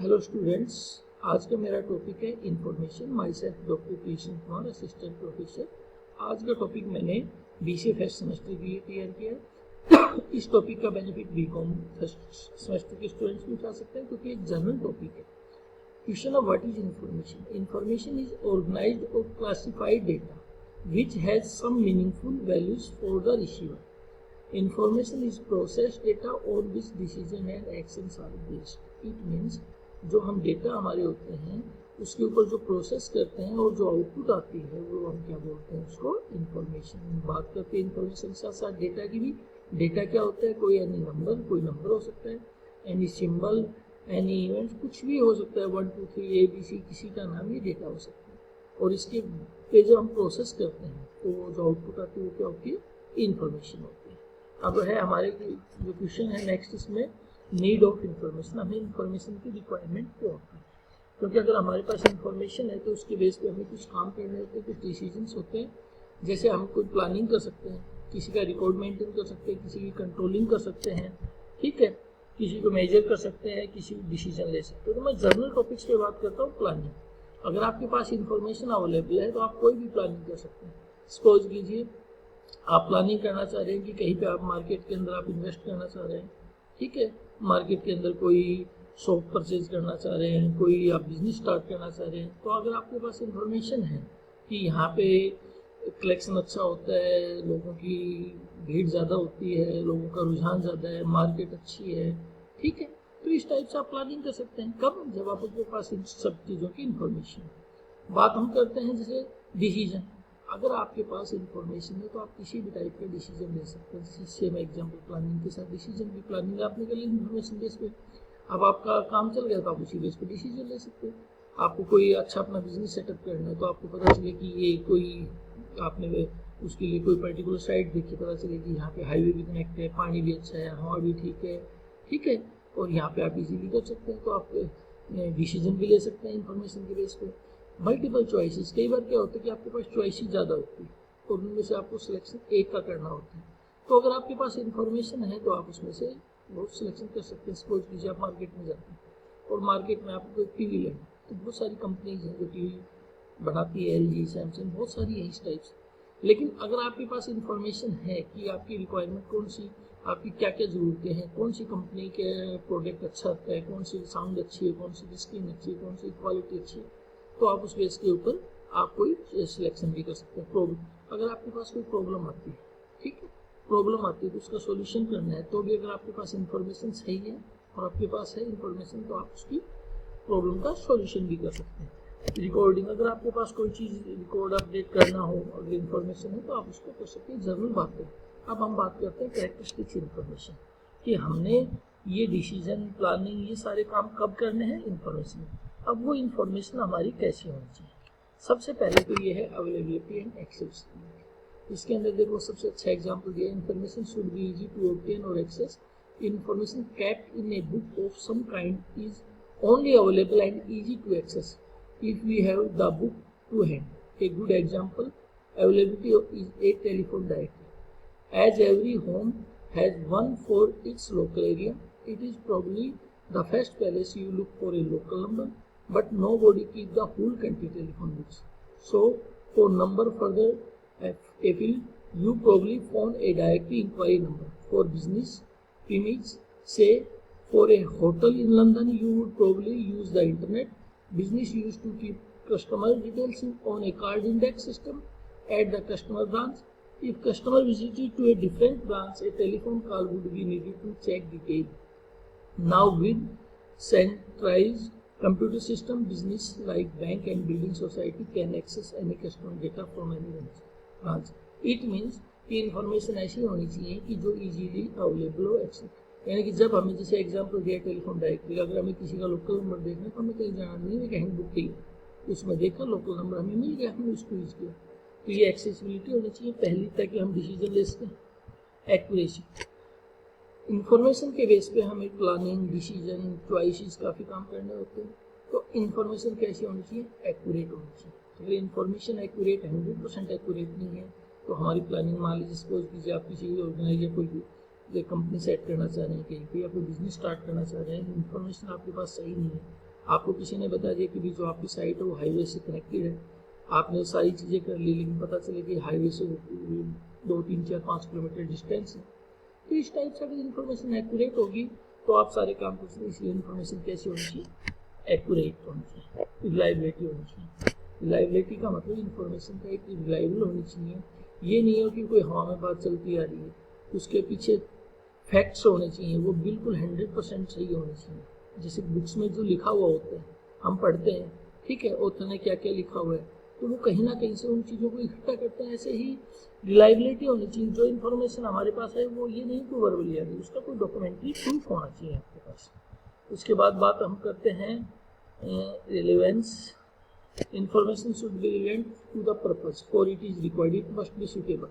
Hello students, आज का मेरा टॉपिक है information. My self doctor Krishna Kumar, assistant professor. आज का टॉपिक मैंने बीसीए फर्स्ट सेमेस्टर के लिए तैयार किया। इस टॉपिक का बेनिफिट बीकॉम फर्स्ट सेमेस्टर के स्टूडेंट्स भी उठा सकते हैं क्योंकि एक जनरल टॉपिक है। Question of what is information. Information is organised और classified data which has some meaningful values for the receiver. Information is processed data on which decision and actions are based. It means जो हम data हमारे होते हैं उसके ऊपर जो process करते हैं और जो आउटपुट आती है वो हम क्या बोलते हैं, उसको इंफॉर्मेशन। बात करते हैं इंफॉर्मेशन के साथ साथ डेटा की भी। डेटा क्या होता है, कोई एनी नंबर, कोई नंबर हो सकता है, एनी सिंबल, एनी इवेंट, कुछ भी हो सकता है। 1 2 3 ABC किसी का नाम, ये डेटा हो सकता है। और इसके पे जो हम प्रोसेस करते हैं तो जो आउटपुट आती है वो क्या होती है, इंफॉर्मेशन होती है। अब है हमारे जो क्वेश्चन है नेक्स्ट, इसमें नीड ऑफ इंफॉर्मेशन। हमें इंफॉर्मेशन की रिक्वायरमेंट क्यों होती है? क्योंकि अगर हमारे पास इंफॉर्मेशन है तो उसके बेस पे हमें कुछ काम करने होते हैं, कुछ डिसीजंस होते हैं। जैसे हम कोई प्लानिंग कर सकते हैं, किसी का रिकॉर्ड मेंटेन कर सकते हैं, किसी की कंट्रोलिंग कर सकते हैं, ठीक है, किसी को मेजर कर सकते हैं, किसी डिसीजन ले सकते हैं। तो मैं जनरल टॉपिक्स पे बात करता हूँ, प्लानिंग। अगर आपके पास इंफॉर्मेशन अवेलेबल है तो आप कोई भी प्लानिंग कर सकते हैं। सपोज कीजिए आप प्लानिंग करना चाह रहे हैं कि कहीं पे आप मार्केट के अंदर आप इन्वेस्ट करना चाह रहे हैं, ठीक है, मार्केट के अंदर कोई शॉप परचेज करना चाह रहे हैं, कोई आप बिजनेस स्टार्ट करना चाह रहे हैं। तो अगर आपके पास इंफॉर्मेशन है कि यहाँ पे कलेक्शन अच्छा होता है, लोगों की भीड़ ज़्यादा होती है, लोगों का रुझान ज़्यादा है, मार्केट अच्छी है, ठीक है, तो इस टाइप से आप प्लानिंग कर सकते हैं। कब? जब आपके पास इन सब चीज़ों की इंफॉर्मेशन। बात हम करते हैं जैसे डिसीजन। अगर आपके पास इंफॉर्मेशन है तो आप किसी भी टाइप का डिसीजन ले सकते हैं। जैसे सेम एग्जांपल प्लानिंग के साथ डिसीजन भी, प्लानिंग आपने कर ली इंफॉर्मेशन बेस पे। अब आपका काम चल गया तो आप उसी बेस पे डिसीजन ले सकते हैं। आपको कोई अच्छा अपना बिजनेस सेटअप करना है तो आपको पता चले कि ये कोई आपने उसके लिए कोई पर्टिकुलर साइट देखी, पता चले कि यहाँ पे हाईवे भी कनेक्ट है, पानी भी अच्छा है, हवा भी ठीक है, ठीक है, और यहाँ पे आप इजीली कर सकते हैं। तो आप डिसीजन भी ले सकते हैं इंफॉर्मेशन के बेस पे। मल्टीपल चॉइसेस, कई बार क्या होता है कि आपके पास चॉइसेस ज़्यादा होती है और उनमें से आपको सिलेक्शन एक का करना होता है। तो अगर आपके पास इंफॉर्मेशन है तो आप उसमें से बहुत सिलेक्शन कर सकते हैं। सपोज कीजिए आप मार्केट में जाते हैं और मार्केट में आपको एक टीवी लेना, तो बहुत सारी कंपनीज हैं जो टीवी बनाती है, LG, सैमसंग, बहुत सारी है इस टाइप से। लेकिन अगर आपके पास इंफॉर्मेशन है कि आपकी रिक्वायरमेंट कौन सी, आपकी क्या क्या ज़रूरतें हैं, कौन सी कंपनी के प्रोडक्ट अच्छा आता है, कौन सी साउंड अच्छी है, कौन सी स्क्रीन अच्छी है, कौन सी क्वालिटी अच्छी है, तो आप उस बेस के ऊपर आप कोई सिलेक्शन भी कर सकते हैं। प्रॉब्लम, अगर आपके पास कोई प्रॉब्लम आती है, ठीक है, प्रॉब्लम आती है तो उसका सॉल्यूशन करना है, तो भी अगर आपके पास इंफॉर्मेशन सही है और आपके पास है इंफॉर्मेशन तो आप उसकी प्रॉब्लम का सॉल्यूशन भी कर सकते हैं। रिकॉर्डिंग, अगर आपके पास कोई चीज़ रिकॉर्ड अपडेट करना हो, अगर इंफॉर्मेशन है तो आप उसको कर सकते हैं। जरूर बात है। अब हम बात करते हैं कैरेक्टरिस्टिक्स इंफॉर्मेशन, कि हमने ये डिसीजन, प्लानिंग, ये सारे काम कब करने हैं, इंफॉर्मेशन। अब वो इंफॉर्मेशन हमारी कैसी होनी चाहिए? सबसे पहले तो ये है अवेलेबिलिटी एंड एक्सेसिबिलिटी। इसके अंदर देखो सबसे अच्छा एग्जांपल दिया, information should be easy to obtain और access. Information kept in a book of some kind is only available and easy to access if we have the book to hand. A good example, availability is a telephone directory. As every home has one for its local area, it is probably the first place you look for a local number, but nobody keeps the whole country telephone books. So, for number further afield, you probably phone a directory inquiry number. For business premise, say for a hotel in London, you would probably use the internet. Business used to keep customer details on a card index system at the customer branch. If customer visited to a different branch, a telephone call would be needed to check detail. Now with centralized computer system, business like bank and building society can access any customer data from any branch. It means कि information ऐसी होनी चाहिए कि जो easily available हो, access. यानी कि जब हमें जैसे एग्जांपल दिया टेलीफोन डायरेक्टरी, अगर हमें किसी का लोकल नंबर देखना है तो हमें कहीं जाना नहीं है, कहीं बुक की उसमें देखा लोकल नंबर हमें मिल गया, हमने उसको यूज़ किया। तो ये एक्सेसिबिलिटी होनी चाहिए पहली, ताकि हम डिसीजन ले सकें। एक्यूरेसी, इंफॉर्मेशन के बेस पे हमें प्लानिंग, डिसीजन, चॉइसेस काफ़ी काम करने होते हैं। तो इंफॉर्मेशन कैसी होनी चाहिए? एक्यूरेट होनी चाहिए। अगर इंफॉर्मेशन एक्यूरेट 100% एक्यूरेट नहीं है तो हमारी प्लानिंग, मान लीजिए सपोज कीजिए आप किसी ऑर्गेनाइज या कोई कंपनी सेट करना चाह रहे हैं कहीं पे, या कोई बिजनेस स्टार्ट करना चाह रहे हैं, इंफॉर्मेशन आपके पास सही नहीं है आपको किसी ने बता दिया कि भी जो आपकी साइट है वो हाईवे से कनेक्टेड है, आपने सारी चीज़ें कर ली, लेकिन पता चले कि हाईवे से 2, 3, 4, 5 किलोमीटर डिस्टेंस है। तो इस टाइप से अगर इन्फॉर्मेशन एक्यूरेट होगी तो आप सारे काम कर सकते हैं। इसलिए इन्फॉर्मेशन कैसी होनी चाहिए? एक्यूरेट होनी चाहिए, रिलायबिलिटी होनी चाहिए। रिलायबिलिटी का मतलब इन्फॉर्मेशन का एक रिलायबल होनी चाहिए। ये नहीं हो कि कोई हवा में बात चलती आ रही है, उसके पीछे फैक्ट्स होने चाहिए, वो बिल्कुल 100% सही होने चाहिए। जैसे बुक्स में जो लिखा हुआ होता है हम पढ़ते हैं, ठीक है, ऑथर ने क्या क्या लिखा हुआ है, तो वो कहीं ना कहीं से उन चीज़ों को इकट्ठा करते हैं। ऐसे ही रिलायबिलिटी होनी चाहिए। जो इन्फॉर्मेशन हमारे पास है वो ये नहीं कि वर्बली आ रही, उसका कोई डॉक्यूमेंट्री प्रूफ होना चाहिए आपके पास। उसके बाद बात हम करते हैं relevance. Information should be relevant to the purpose for it is required, it must be suitable.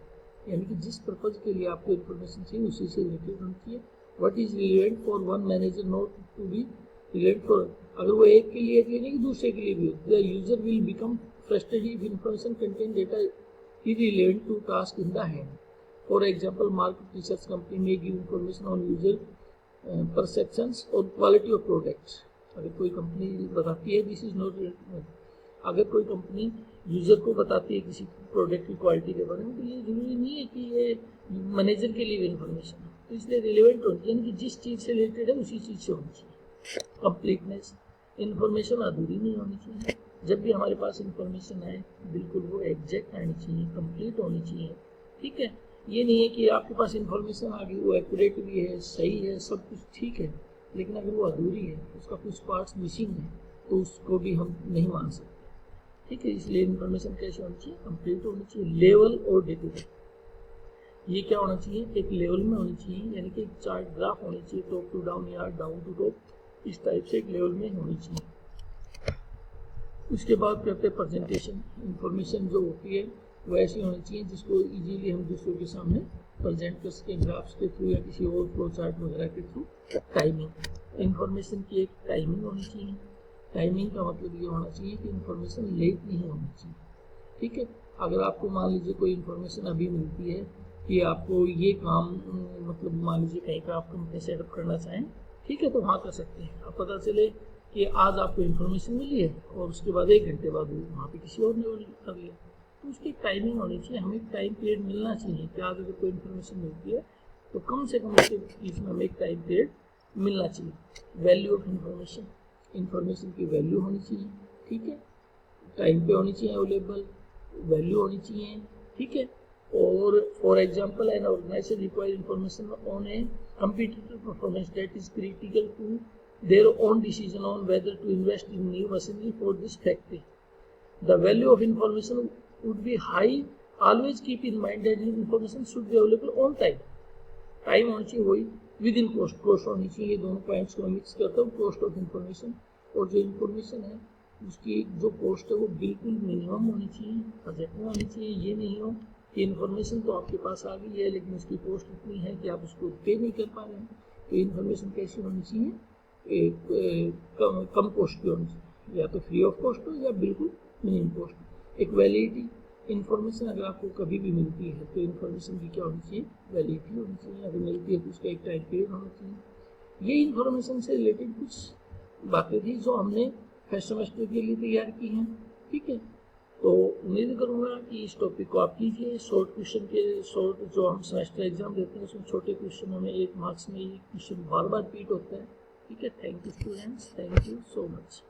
यानी कि जिस पर्पज के लिए आपको इन्फॉर्मेशन चाहिए उसी से रिलेटेड होनी चाहिए। What is relevant for one manager not to be relevant for, अगर वो एक के लिए नहीं कि दूसरे के लिए भी हो। The user will become frustrated if information contained data irrelevant to task in the hand. For example, market research company may give information on user perceptions or quality of products. अगर कोई कंपनी बताती है this is not, अगर कोई company user को बताती है किसी प्रोडक्ट की क्वालिटी के बारे में, तो ये जरूरी नहीं है कि ये मैनेजर के लिए इन्फॉर्मेशन है। तो इसलिए रिलेवेंट होनी चाहिए, यानी कि जिस चीज़ से रिलेटेड है उसी चीज़ से होनी चाहिए। कंप्लीटनेस, इन्फॉर्मेशन अधूरी नहीं होनी चाहिए। जब भी हमारे पास इन्फॉर्मेशन आए बिल्कुल वो एग्जैक्ट आनी चाहिए, कंप्लीट होनी चाहिए, ठीक है। ये नहीं है कि आपके पास इन्फॉर्मेशन आ गई, वो एक्यूरेट भी है, सही है, सब कुछ ठीक है, लेकिन अगर वो अधूरी है, उसका कुछ पार्ट्स मिसिंग है, तो उसको भी हम नहीं मान सकते, ठीक है। इसलिए इन्फॉर्मेशन कैसे होनी चाहिए? कंप्लीट होनी चाहिए। लेवल और डेटा, ये क्या होना चाहिए? एक लेवल में होनी चाहिए, यानी कि एक चार्ट ग्राफ होनी चाहिए, टॉप टू डाउन या डाउन टू टॉप, इस टाइप से एक लेवल में होनी चाहिए। उसके बाद करते हैं प्रेजेंटेशन। इंफॉर्मेशन जो होती है वो ऐसी होनी चाहिए जिसको इजीली हम दूसरों के सामने प्रेजेंट कर सकें, ग्राफ्स के थ्रू या किसी और फ्लो चार्ट वगैरह के थ्रू। टाइमिंग, इंफॉर्मेशन की एक टाइमिंग होनी चाहिए। टाइमिंग का मतलब ये होना चाहिए कि इंफॉर्मेशन लेट नहीं होनी चाहिए, ठीक है। अगर आपको मान लीजिए कोई इन्फॉर्मेशन अभी मिलती है कि आपको ये काम, मतलब मान लीजिए कहीं का आप कंपनी सेटअप करना चाहें, ठीक है, तो वहाँ कर सकते हैं। अब पता चले कि आज आपको इन्फॉर्मेशन मिली है और उसके बाद 1 घंटे बाद वहाँ पे किसी और ने कर लिया, तो उसकी टाइमिंग होनी चाहिए। हमें एक टाइम पीरियड मिलना चाहिए कि आज अगर कोई इन्फॉर्मेशन मिलती है तो कम से कम उसके बीच में हमें एक टाइम पीरियड मिलना चाहिए। वैल्यू ऑफ इंफॉर्मेशन, इंफॉर्मेशन की वैल्यू होनी चाहिए, ठीक है, टाइम पे होनी चाहिए अवेलेबल, वैल्यू होनी चाहिए, ठीक है। और for example an organisation require information on a computer performance that is critical to their own decision on whether to invest in new machinery for this factory. The value of information would be high. Always keep in mind that information should be available on time. Time होनी चाहिए वही with in cost, cost होनी चाहिए। ये दोनों points को mix करता हूँ, कॉस्ट ऑफ इंफॉर्मेशन, और जो इंफॉर्मेशन है उसकी जो कॉस्ट है वो बिल्कुल मिनिमम होनी चाहिए, बजट में होनी चाहिए। ये नहीं हो कि इन्फॉर्मेशन तो आपके पास आ गई है लेकिन उसकी कॉस्ट इतनी है कि आप उसको पे नहीं कर पा रहे हैं। तो इन्फॉर्मेशन कैसी होनी चाहिए? कम कॉस्ट की होनी चाहिए, या तो फ्री ऑफ कॉस्ट हो या बिल्कुल मिनिमम कॉस्ट। एक वैलिडिटी, इन्फॉर्मेशन अगर आपको कभी भी मिलती है तो इन्फॉर्मेशन की क्या होनी चाहिए? वैलिडिटी होनी चाहिए। अगर मिलती है तो उसका एक टाइम पीरियड होना चाहिए। ये इन्फॉर्मेशन से रिलेटेड कुछ बातें थी जो हमने फर्स्ट सेमेस्टर के लिए तैयार की हैं, ठीक है। तो उम्मीद करूँगा कि इस टॉपिक को आप कीजिए। शॉर्ट क्वेश्चन के शॉर्ट जो हम सेमेस्टर एग्जाम देते हैं उसमें छोटे क्वेश्चनों में 1 मार्क्स में ये क्वेश्चन बार बार रिपीट होता है, ठीक है। Thank you students, thank you so much.